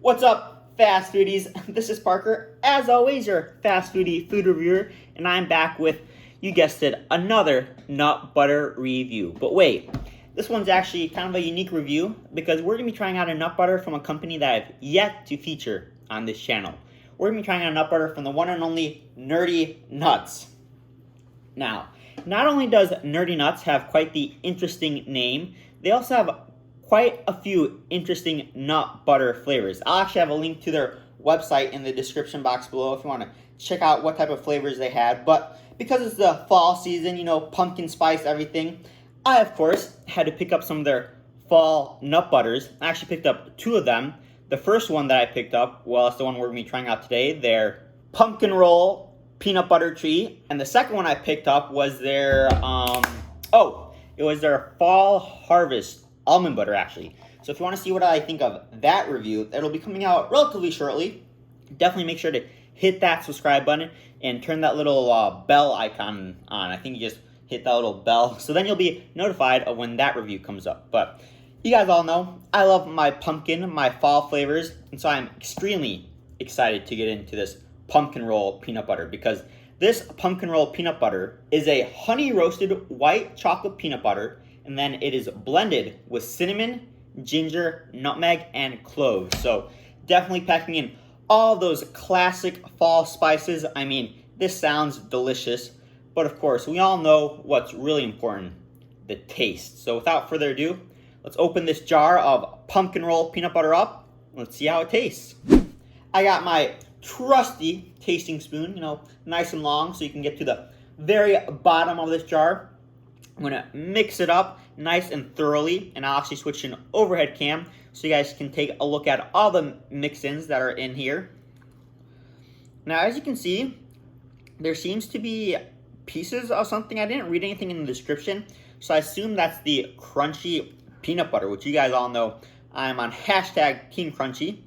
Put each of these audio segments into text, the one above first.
What's up, fast foodies? This is Parker, as always, your fast foodie food reviewer, and I'm back with, you guessed it, another nut butter review. But wait, this one's actually kind of a unique review because we're going to be trying out a nut butter from a company that I've yet to feature on this channel. We're going to be trying out a nut butter from the one and only Nerdy Nuts. Now, not only does Nerdy Nuts have quite the interesting name, they also have quite a few interesting nut butter flavors. I'll actually have a link to their website in the description box below if you want to check out what type of flavors they had. But because it's the fall season, pumpkin spice, everything, I, of course, had to pick up some of their fall nut butters. I actually picked up two of them. The first one that I picked up, well, it's the one we're going to be trying out today, their pumpkin roll peanut butter treat. And the second one I picked up was their, it was their fall harvest almond butter, actually. So if you want to see what I think of that review, it'll be coming out relatively shortly. Definitely make sure to hit that subscribe button and turn that little bell icon on. I think you just hit that little bell, so then you'll be notified of when that review comes up. But you guys all know I love my pumpkin, my fall flavors, and so I'm extremely excited to get into this pumpkin roll peanut butter because this pumpkin roll peanut butter is a honey roasted white chocolate peanut butter, and then it is blended with cinnamon, ginger, nutmeg, and cloves. So definitely packing in all those classic fall spices. I mean, this sounds delicious, but of course, we all know what's really important, the taste. So without further ado, let's open this jar of pumpkin roll peanut butter up. Let's see how it tastes. I got my trusty tasting spoon, nice and long so you can get to the very bottom of this jar. I'm going to mix it up nice and thoroughly, and I'll actually switch to an overhead cam so you guys can take a look at all the mix-ins that are in here. Now, as you can see, there seems to be pieces of something. I didn't read anything in the description, so I assume that's the crunchy peanut butter, which you guys all know I'm on hashtag Team Crunchy.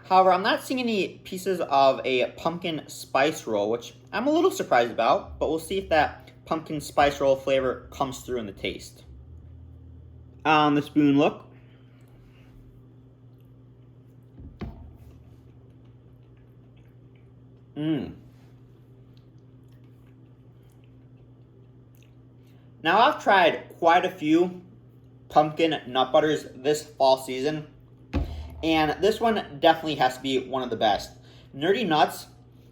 However, I'm not seeing any pieces of a pumpkin spice roll, which I'm a little surprised about, but we'll see if that pumpkin spice roll flavor comes through in the taste. On the spoon, look. Now, I've tried quite a few pumpkin nut butters this fall season, and this one definitely has to be one of the best. Nerdy Nuts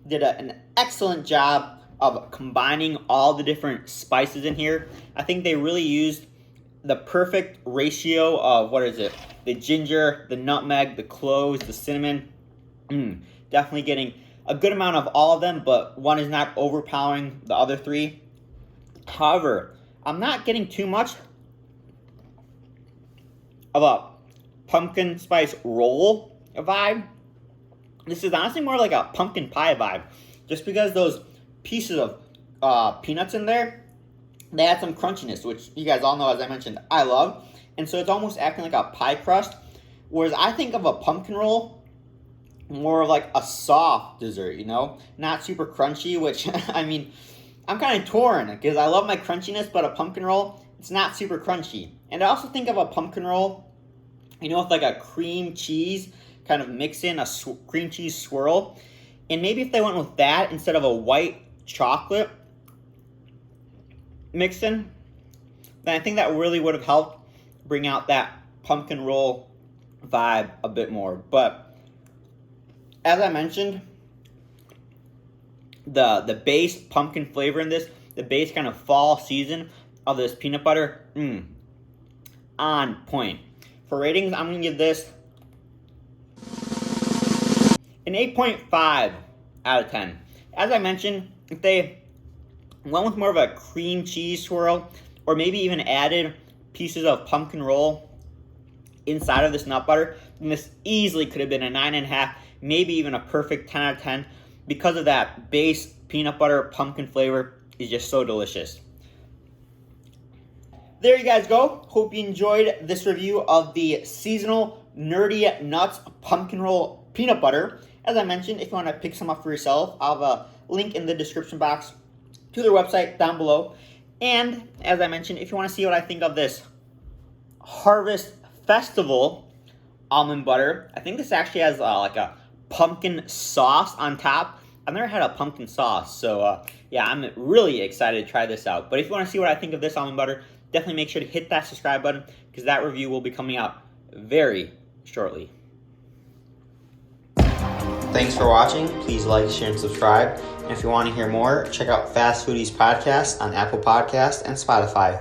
did an excellent job of combining all the different spices in here. I think they really used the perfect ratio of, the ginger, the nutmeg, the cloves, the cinnamon. Definitely getting a good amount of all of them, but one is not overpowering the other three. However, I'm not getting too much of a pumpkin spice roll vibe. This is honestly more like a pumpkin pie vibe, just because those pieces of peanuts in there, they add some crunchiness, which you guys all know, as I mentioned, I love. And so it's almost acting like a pie crust, whereas I think of a pumpkin roll more of like a soft dessert, not super crunchy, which I mean, I'm kind of torn because I love my crunchiness, but a pumpkin roll, it's not super crunchy. And I also think of a pumpkin roll, with like a cream cheese kind of mix in, a cream cheese swirl. And maybe if they went with that instead of a white chocolate mix-in, then I think that really would have helped bring out that pumpkin roll vibe a bit more. But as I mentioned, the base pumpkin flavor in this, the base kind of fall season of this peanut butter, on point. For ratings, I'm going to give this an 8.5 out of 10. As I mentioned, if they went with more of a cream cheese swirl, or maybe even added pieces of pumpkin roll inside of this nut butter, then this easily could have been a 9.5, maybe even a perfect 10 out of 10, because of that base peanut butter pumpkin flavor is just so delicious. There you guys go. Hope you enjoyed this review of the seasonal Nerdy Nuts pumpkin roll peanut butter. As I mentioned, if you want to pick some up for yourself, I'll have a link in the description box to their website down below. And as I mentioned, if you want to see what I think of this Harvest Festival almond butter. I think this actually has like a pumpkin sauce on top. I've never had a pumpkin sauce, so yeah, I'm really excited to try this out. But if you want to see what I think of this almond butter, definitely make sure to hit that subscribe button because that review will be coming out very shortly. Thanks for watching. Please like, share, and subscribe. And if you want to hear more, check out Fast Foodies Podcast on Apple Podcasts and Spotify.